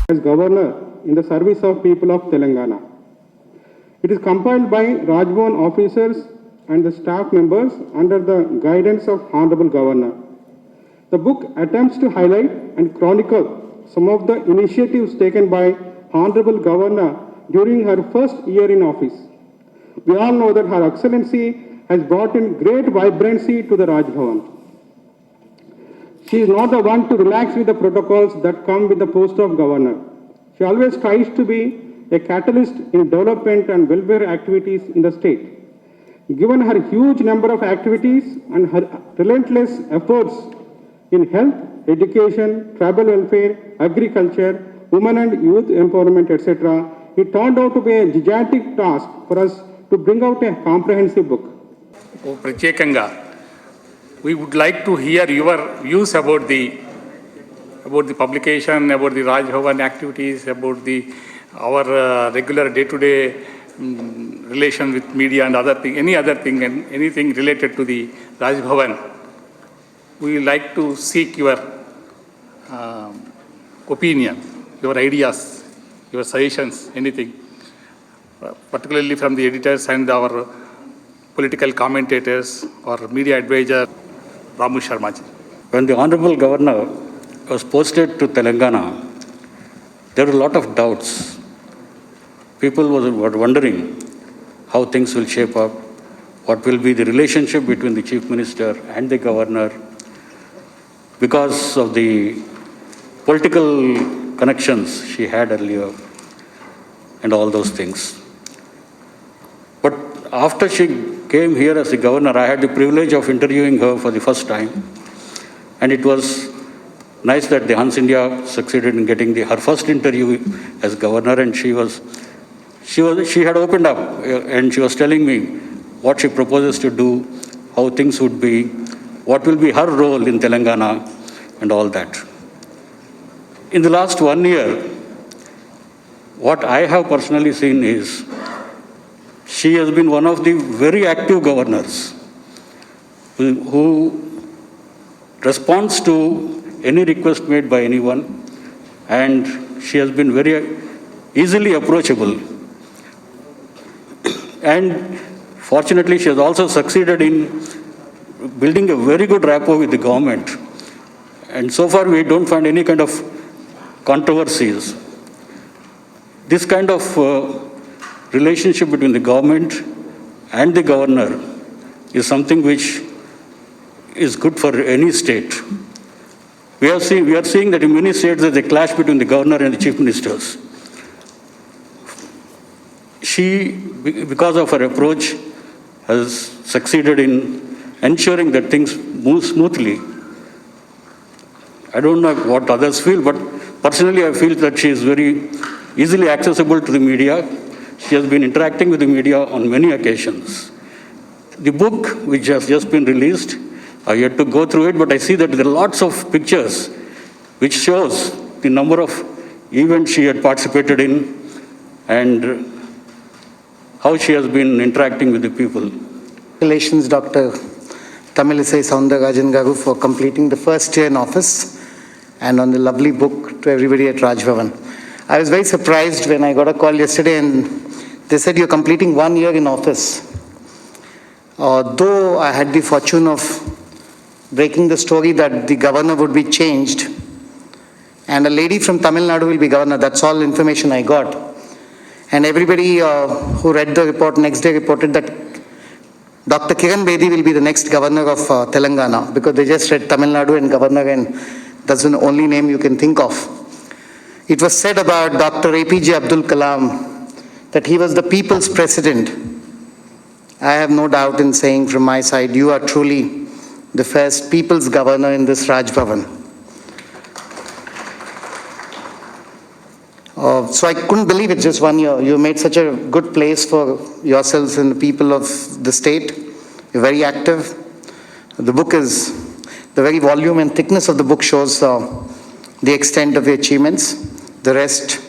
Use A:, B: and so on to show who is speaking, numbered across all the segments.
A: as Governor in the service of people of Telangana. It is compiled by Rajbhavan officers and the staff members under the guidance of Honorable Governor. The book attempts to highlight and chronicle some of the initiatives taken by Honorable Governor during her first year in office. We all know that Her Excellency has brought in great vibrancy to the Raj Bhavan. She is not the one to relax with the protocols that come with the post of governor. She always tries to be a catalyst in development and welfare activities in the state. Given her huge number of activities and her relentless efforts in health, education, tribal welfare, agriculture, women and youth empowerment, etc., it turned out to be a gigantic task for us to bring out a comprehensive book.
B: Pratyekanga, we would like to hear your views about the publication, about the Raj Bhavan activities, about our regular day-to-day relation with media and other thing, any other thing, and anything related to the Raj Bhavan. We would like to seek your opinion, your ideas, your suggestions, anything, particularly from the editors and our political commentators or media advisor, Ramu Sharma ji.
C: When the Honorable Governor was posted to Telangana, there were a lot of doubts. People were wondering how things will shape up, what will be the relationship between the Chief Minister and the Governor, because of the political connections she had earlier and all those things. But after she came here as the Governor, I had the privilege of interviewing her for the first time. And it was nice that the Hans India succeeded in getting her first interview as Governor, and she had opened up and she was telling me what she proposes to do, how things would be, what will be her role in Telangana and all that. In the last 1 year, what I have personally seen is she has been one of the very active governors who responds to any request made by anyone, and she has been very easily approachable. And fortunately, she has also succeeded in building a very good rapport with the government. And so far, we don't find any kind of controversies. This kind of relationship between the government and the governor is something which is good for any state. We are seeing that in many states there's a clash between the governor and the chief ministers. She, because of her approach, has succeeded in ensuring that things move smoothly. I don't know what others feel, but personally I feel that she is very easily accessible to the media. She has been interacting with the media on many occasions. The book, which has just been released, I yet to go through it, but I see that there are lots of pictures which shows the number of events she had participated in and how she has been interacting with the people.
D: Congratulations, Dr. Tamilisai Soundararajan Garu, for completing the first year in office and on the lovely book to everybody at Raj Bhavan. I was very surprised when I got a call yesterday and they said you're completing 1 year in office. Though I had the fortune of breaking the story that the governor would be changed and a lady from Tamil Nadu will be governor, that's all information I got. And everybody who read the report next day reported that Dr. Kiran Bedi will be the next governor of Telangana, because they just read Tamil Nadu and governor and that's the only name you can think of. It was said about Dr. APJ Abdul Kalam that he was the people's president. I have no doubt in saying from my side, you are truly the first people's governor in this Raj Bhavan. So I couldn't believe it, just 1 year. You made such a good place for yourselves and the people of the state. You're very active. The book is, the very volume and thickness of the book shows the extent of your achievements. The rest,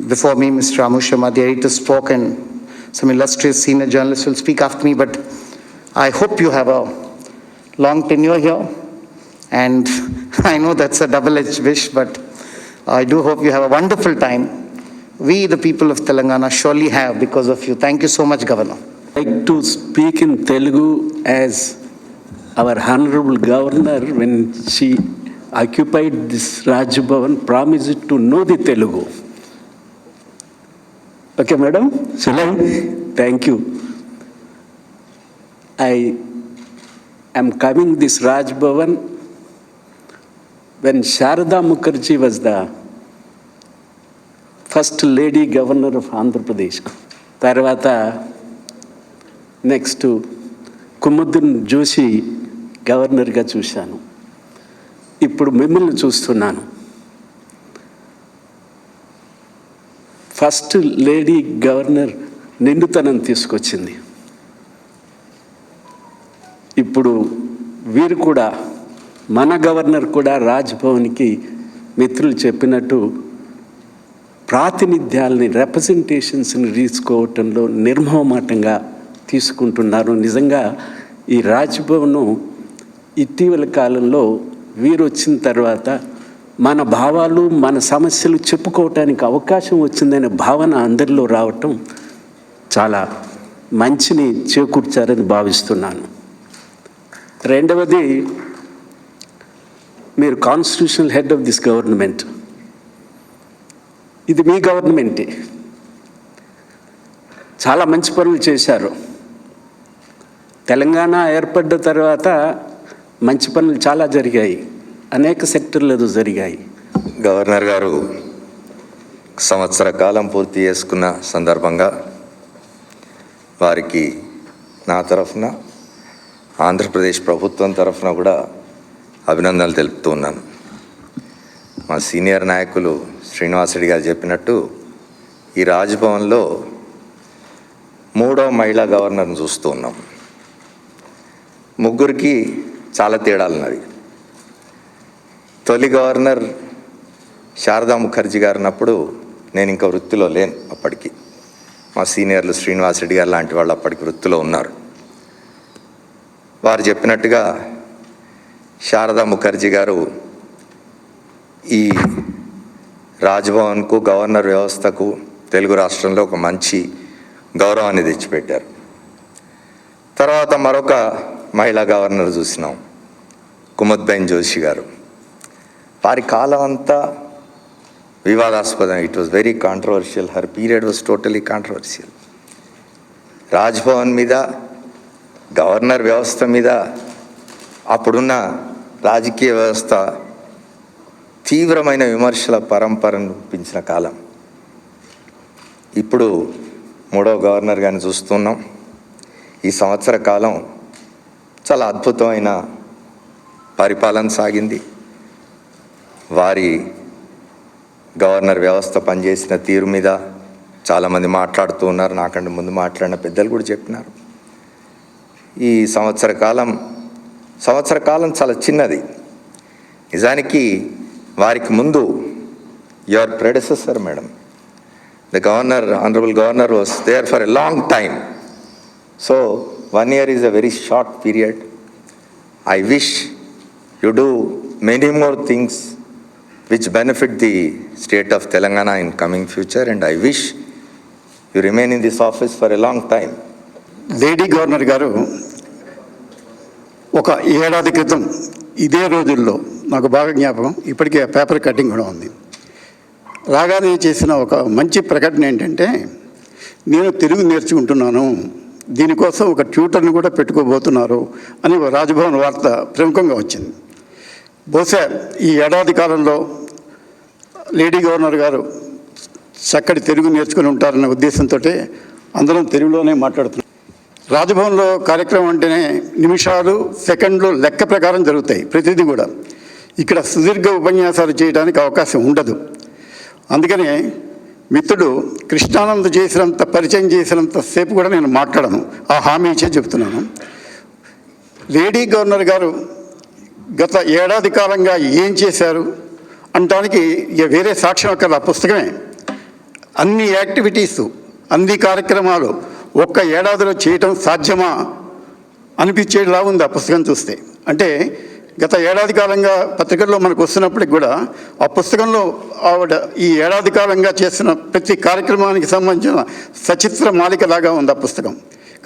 D: before me, Mr. Ramu Sharma, the editor, spoke, and some illustrious senior journalists will speak after me, but I hope you have a long tenure here. And I know that's a double-edged wish, but I do hope you have a wonderful time. We, the people of Telangana, surely have because of you. Thank you so much, Governor.
E: Like to speak in Telugu as our Honorable Governor, when she occupied this Raj Bhavan, promised to know the Telugu. Okay, madam? Shall I? Thank you. I am coming this Raj Bhavan when Sharada Mukherjee was the first lady governor of Andhra Pradesh. Tarvata next Kumudben Joshi గవర్నర్గా చూశాను. ఇప్పుడు మిమ్మల్ని చూస్తున్నాను. First lady governor నిండుతనం తీసుకొచ్చింది. ఇప్పుడు వీరు కూడా, మన గవర్నర్ కూడా రాజ్భవన్కి మిత్రులు చెప్పినట్టు ప్రాతినిధ్యాలని, రిప్రజెంటేషన్స్ని తీసుకోవటంలో నిర్మోహమాటంగా తీసుకుంటున్నారు. నిజంగా ఈ రాజ్భవన్ ఇటీవల కాలంలో వీరు వచ్చిన తర్వాత మన భావాలు, మన సమస్యలు చెప్పుకోవటానికి అవకాశం వచ్చిందనే భావన అందరిలో రావటం చాలా మంచిని చేకూర్చారని భావిస్తున్నాను. రెండవది, మీరు constitutional head of this government. ఇది మీ గవర్నమెంటే. చాలా మంచి పనులు చేశారు. తెలంగాణ ఏర్పడ్డ తర్వాత మంచి పనులు చాలా జరిగాయి, అనేక సెక్టర్లలో జరిగాయి.
F: గవర్నర్ గారు సంవత్సర కాలం పూర్తి చేసుకున్న సందర్భంగా వారికి నా తరఫున, ఆంధ్రప్రదేశ్ ప్రభుత్వం తరఫున కూడా అభినందనలు తెలుపుతూ ఉన్నాను. మా సీనియర్ నాయకులు శ్రీనివాసరెడ్డి గారు చెప్పినట్టు ఈ రాజ్భవన్లో 3వ మహిళా గవర్నర్ని చూస్తూ ఉన్నాం. ముగ్గురికి చాలా తేడాలు ఉన్నాయి. తొలి గవర్నర్ శారదా ముఖర్జీ గారు ఉన్నప్పుడు నేను ఇంకా వృత్తిలో లేను. అప్పటికి మా సీనియర్లు శ్రీనివాసరెడ్డి గారు లాంటి వాళ్ళు అప్పటికి వృత్తిలో ఉన్నారు. వారు చెప్పినట్టుగా శారదా ముఖర్జీ గారు ఈ రాజ్భవన్కు, గవర్నర్ వ్యవస్థకు తెలుగు రాష్ట్రంలో ఒక మంచి గౌరవాన్ని తెచ్చిపెట్టారు. తర్వాత మరొక మహిళా గవర్నర్ చూసినాం, కుముద్బెన్ జోషి గారు. వారి కాలం అంతా వివాదాస్పదం. It was very controversial. Her period was totally controversial. Raj Bhavan మీద, గవర్నర్ వ్యవస్థ మీద, అప్పుడున్న రాజకీయ వ్యవస్థ తీవ్రమైన విమర్శల పరంపరను పెంచిన కాలం. ఇప్పుడు 3వ గవర్నర్ గారిని చూస్తున్నాం. ఈ సంవత్సర కాలం చాలా అద్భుతమైన పరిపాలన సాగింది. వారి గవర్నర్ వ్యవస్థ పనిచేసిన తీరు మీద చాలామంది మాట్లాడుతూ ఉన్నారు. నాకంటే ముందు మాట్లాడిన పెద్దలు కూడా చెప్పినారు. ఈ సంవత్సర కాలం చాలా చిన్నది. నిజానికి వారికి ముందు your predecessor madam, the governor, honorable governor, was there for a long time. So 1 year is a very short period. I wish you do many more things which benefit the state of Telangana in coming future, and I wish you remain in this office for a long time.
G: Lady governor గారు ఒక ఏడాది క్రితం ఇదే రోజుల్లో, నాకు బాగా జ్ఞాపకం, ఇప్పటికే పేపర్ కటింగ్ కూడా ఉంది, రాగానే చేసిన ఒక మంచి ప్రకటన ఏంటంటే, నేను తెలుగు నేర్చుకుంటున్నాను, దీనికోసం ఒక ట్యూటర్ని కూడా పెట్టుకోబోతున్నారు అని రాజ్భవన్ వార్త ప్రముఖంగా వచ్చింది. బహుశా ఈ ఏడాది కాలంలో లేడీ గవర్నర్ గారు చక్కటి తెలుగు నేర్చుకుని ఉంటారన్న ఉద్దేశంతో అందరం తెలుగులోనే మాట్లాడుతున్నాం. రాజ్భవన్లో కార్యక్రమం అంటేనే నిమిషాలు, సెకండ్లు లెక్క ప్రకారం జరుగుతాయి ప్రతిదీ కూడా. ఇక్కడ సుదీర్ఘ ఉపన్యాసాలు చేయడానికి అవకాశం ఉండదు. అందుకనే మిత్రుడు కృష్ణానంద్ చేసినంత, పరిచయం చేసినంత సేపు కూడా నేను మాట్లాడను, ఆ హామీ ఇచ్చే చెప్తున్నాను. లేడీ గవర్నర్ గారు గత ఏడాది కాలంగా ఏం చేశారు అనడానికి వేరే సాక్ష్యం అక్కడ ఆ పుస్తకమే. అన్ని యాక్టివిటీసు, అన్ని కార్యక్రమాలు ఒక్క ఏడాదిలో చేయటం సాధ్యమా అనిపించేలా ఉంది ఆ పుస్తకం చూస్తే. అంటే గత ఏడాది కాలంగా పత్రికల్లో మనకు వస్తున్నప్పటికి కూడా ఆ పుస్తకంలో ఆవిడ ఈ ఏడాది కాలంగా చేసిన ప్రతి కార్యక్రమానికి సంబంధించిన సచిత్ర మాలికలాగా ఉంది ఆ పుస్తకం.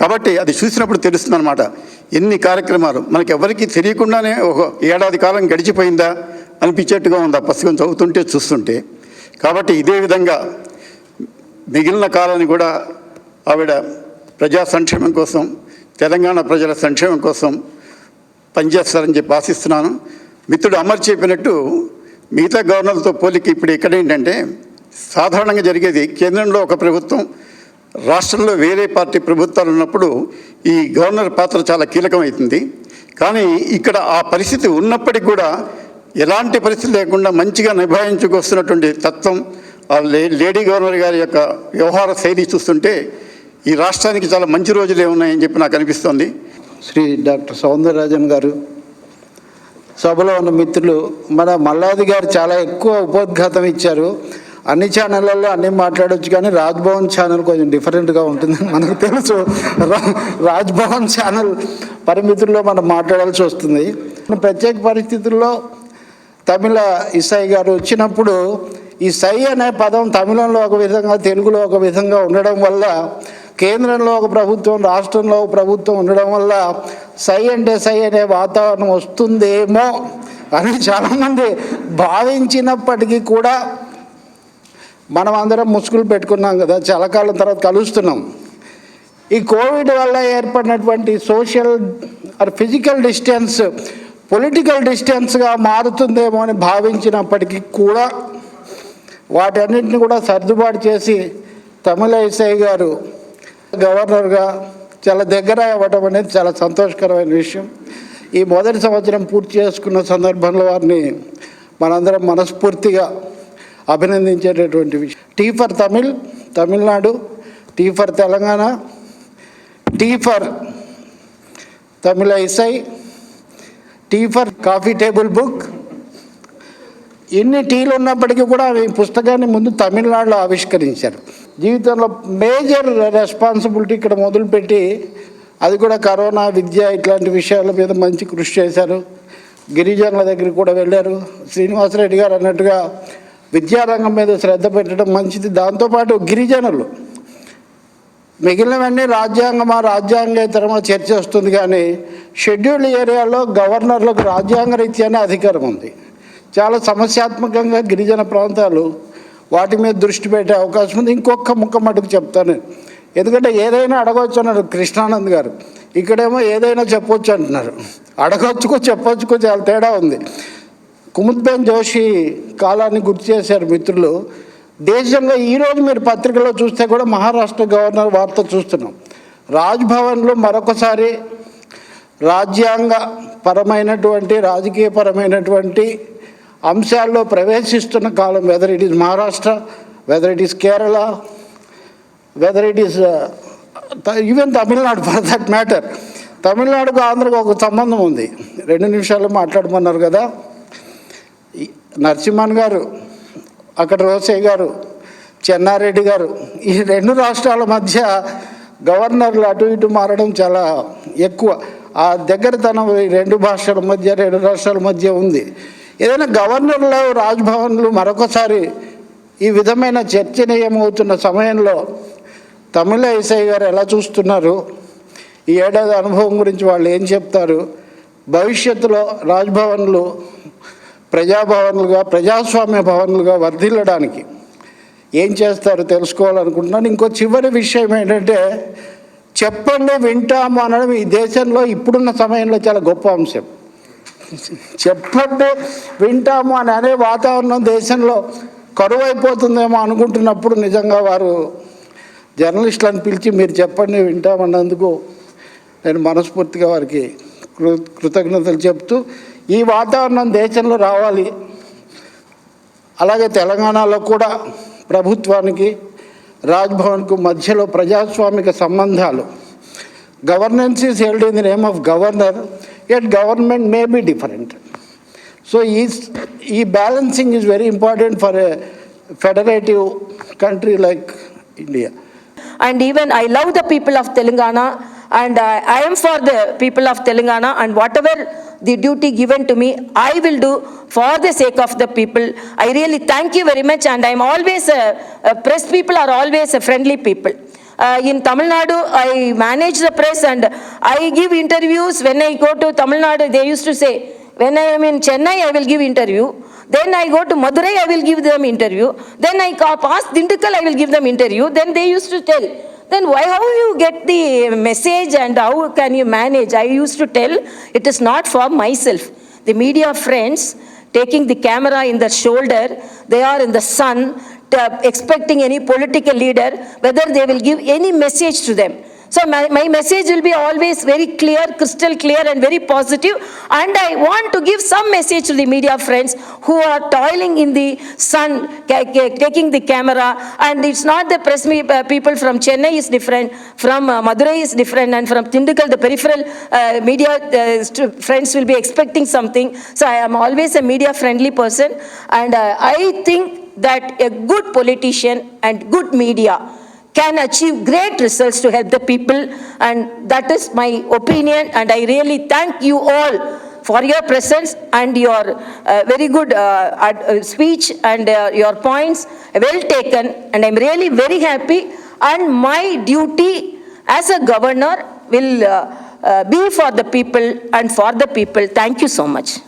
G: కాబట్టి అది చూసినప్పుడు తెలుస్తుంది అనమాట ఎన్ని కార్యక్రమాలు మనకి ఎవరికి తెలియకుండానే ఒక ఏడాది కాలం గడిచిపోయిందా అనిపించేట్టుగా ఉంది ఆ పుస్తకం చదువుతుంటే చూస్తుంటే. కాబట్టి ఇదే విధంగా మిగిలిన కాలాన్ని కూడా ఆవిడ ప్రజా సంక్షేమం కోసం, తెలంగాణ ప్రజల సంక్షేమం కోసం పనిచేస్తారని చెప్పి ఆశిస్తున్నాను. మిత్రుడు అమర్ చెప్పినట్టు మిగతా గవర్నర్లతో పోలికి ఇప్పుడు ఇక్కడ ఏంటంటే సాధారణంగా జరిగేది కేంద్రంలో ఒక ప్రభుత్వం, రాష్ట్రంలో వేరే పార్టీ ప్రభుత్వాలు ఉన్నప్పుడు ఈ గవర్నర్ పాత్ర చాలా కీలకమవుతుంది. కానీ ఇక్కడ ఆ పరిస్థితి ఉన్నప్పటికీ కూడా ఎలాంటి పరిస్థితి లేకుండా మంచిగా నిభాయించుకొస్తున్నటువంటి తత్వం ఆ లేడీ గవర్నర్ గారి యొక్క వ్యవహార శైలి చూస్తుంటే ఈ రాష్ట్రానికి చాలా మంచి రోజులే ఉన్నాయని చెప్పి నాకు అనిపిస్తోంది.
H: శ్రీ డాక్టర్ సౌందరరాజన్ గారు, సభలో ఉన్న మిత్రులు, మన మల్లాది గారు చాలా ఎక్కువ ఉపోద్ఘాతం ఇచ్చారు. అన్ని ఛానళ్ళల్లో అన్నీ మాట్లాడవచ్చు, కానీ రాజ్భవన్ ఛానల్ కొంచెం డిఫరెంట్గా ఉంటుంది మనకు తెలుసు. రాజ్భవన్ ఛానల్ పరిమితుల్లో మనం మాట్లాడాల్సి వస్తుంది. ప్రత్యేక పరిస్థితుల్లో తమిళ ఇసై గారు వచ్చినప్పుడు ఈ సై అనే పదం తమిళంలో ఒక విధంగా, తెలుగులో ఒక విధంగా ఉండడం వల్ల, కేంద్రంలో ఒక ప్రభుత్వం, రాష్ట్రంలో ఒక ప్రభుత్వం ఉండడం వల్ల సై అంటే సై అనే వాతావరణం వస్తుందేమో అని చాలామంది భావించినప్పటికీ కూడా మనం అందరం ముసుగులు పెట్టుకున్నాం కదా, చాలా కాలం తర్వాత కలుస్తున్నాం. ఈ కోవిడ్ వల్ల ఏర్పడినటువంటి social or physical distance political డిస్టెన్స్గా మారుతుందేమో అని భావించినప్పటికీ కూడా వాటన్నింటిని కూడా సర్దుబాటు చేసి తమిళైసై గారు గవర్నర్గా చాలా దగ్గర అవ్వడం అనేది చాలా సంతోషకరమైన విషయం. ఈ మొదటి సంవత్సరం పూర్తి చేసుకున్న సందర్భంలో వారిని మనందరం మనస్ఫూర్తిగా అభినందించేటటువంటి విషయం. T for Tamil, Tamil Nadu, T for Telangana, T for Tamilisai, T for coffee table book. ఇన్ని టీలు ఉన్నప్పటికీ కూడా ఈ పుస్తకాన్ని ముందు తమిళనాడులో ఆవిష్కరించారు. జీవితంలో మేజర్ రెస్పాన్సిబిలిటీ ఇక్కడ మొదలుపెట్టి అది కూడా కరోనా, విద్య ఇట్లాంటి విషయాల మీద మంచి కృషి చేశారు. గిరిజనుల దగ్గరికి కూడా వెళ్ళారు. శ్రీనివాసరెడ్డి గారు అన్నట్టుగా విద్యారంగం మీద శ్రద్ధ పెట్టడం మంచిది. దాంతోపాటు గిరిజనులు మిగిలినవన్నీ రాజ్యాంగేతరమా చర్చ వస్తుంది, కానీ షెడ్యూల్డ్ ఏరియాలో గవర్నర్లకు రాజ్యాంగ రీత్యానే అధికారం ఉంది. చాలా సమస్యాత్మకంగా గిరిజన ప్రాంతాలు, వాటి మీద దృష్టి పెట్టే అవకాశం ఉంది. ఇంకొక ముక్క మటుకు చెప్తాను, ఎందుకంటే ఏదైనా అడగవచ్చు అన్నారు కృష్ణానంద్ గారు, ఇక్కడేమో ఏదైనా చెప్పొచ్చు అంటున్నారు. అడగొచ్చుకో చెప్పొచ్చుకో చాలా తేడా ఉంది. కుముద్బేన్ జోషి కాలాన్ని గుర్తు చేశారు మిత్రులు. దేశంలో ఈరోజు మీరు పత్రికలో చూస్తే కూడా మహారాష్ట్ర గవర్నర్ వార్త చూస్తున్నాం. రాజ్భవన్లో మరొకసారి రాజ్యాంగపరమైనటువంటి, రాజకీయపరమైనటువంటి అంశాల్లో ప్రవేశిస్తున్న కాలం, whether it is Maharashtra, whether it is Kerala, whether it is even Tamil Nadu for that matter. తమిళనాడుకు ఆంధ్రకు ఒక సంబంధం ఉంది. 2 నిమిషాలు మాట్లాడమన్నారు కదా. నరసింహన్ గారు, అక్కడ రోసయ్య గారు, చెన్నారెడ్డి గారు, ఈ 2 రాష్ట్రాల మధ్య గవర్నర్లు అటు ఇటు మారడం చాలా ఎక్కువ. ఆ దగ్గరతనం ఈ 2 భాషల మధ్య, 2 రాష్ట్రాల మధ్య ఉంది. ఏదైనా గవర్నర్లు, రాజ్భవన్లు మరొకసారి ఈ విధమైన చర్చనీయమవుతున్న సమయంలో తమిళైసై గారు ఎలా చూస్తున్నారు, ఈ ఏడాది అనుభవం గురించి వాళ్ళు ఏం చెప్తారు, భవిష్యత్తులో రాజ్భవన్లు ప్రజాభవన్లుగా, ప్రజాస్వామ్య భవన్లుగా వర్ధిల్లడానికి ఏం చేస్తారో తెలుసుకోవాలనుకుంటున్నాను. ఇంకో చివరి విషయం ఏంటంటే, చెప్పండి వింటాము అనడం ఈ దేశంలో ఇప్పుడున్న సమయంలో చాలా గొప్ప అంశం. చెప్పండి వింటాము అని అనే వాతావరణం దేశంలో కరువైపోతుందేమో అనుకుంటున్నప్పుడు నిజంగా వారు జర్నలిస్టులను పిలిచి మీరు చెప్పండి వింటామన్నందుకు నేను మనస్ఫూర్తిగా వారికి కృతజ్ఞతలు చెప్తూ, ఈ వాతావరణం దేశంలో రావాలి. అలాగే తెలంగాణలో కూడా ప్రభుత్వానికి, రాజ్భవన్కు మధ్యలో ప్రజాస్వామిక సంబంధాలు, governance is held in the name of governor, yet government may be different. So ఈ balancing is very important for a federative country like India.
I: And even I love the people of Telangana. And I am for the people of Telangana, and whatever the duty given to me, I will do for the sake of the people. I really thank you very much, and I'm always, press people are always a friendly people. In Tamil Nadu, I manage the press and I give interviews. When I go to Tamil Nadu, they used to say, when I am in Chennai, I will give interview. Then I go to Madurai, I will give them interview. Then I pass Dindigul, I will give them interview. Then they used to tell, then how you get the message and how can you manage? I used to tell, it is not for myself. The media friends taking the camera in the shoulder, they are in the sun, expecting any political leader, whether they will give any message to them. So my message will be always very clear, crystal clear and very positive. And I want to give some message to the media friends who are toiling in the sun, taking the camera. And it's not the press people from Chennai is different, from Madurai is different, and from Dindigul, the peripheral media friends will be expecting something. So I am always a media friendly person. And I think that a good politician and good media can achieve great results to help the people, and that is my opinion. And I really thank you all for your presence and your very good speech and your points well taken, and I'm really very happy, and my duty as a governor will be for the people and for the people. Thank you so much.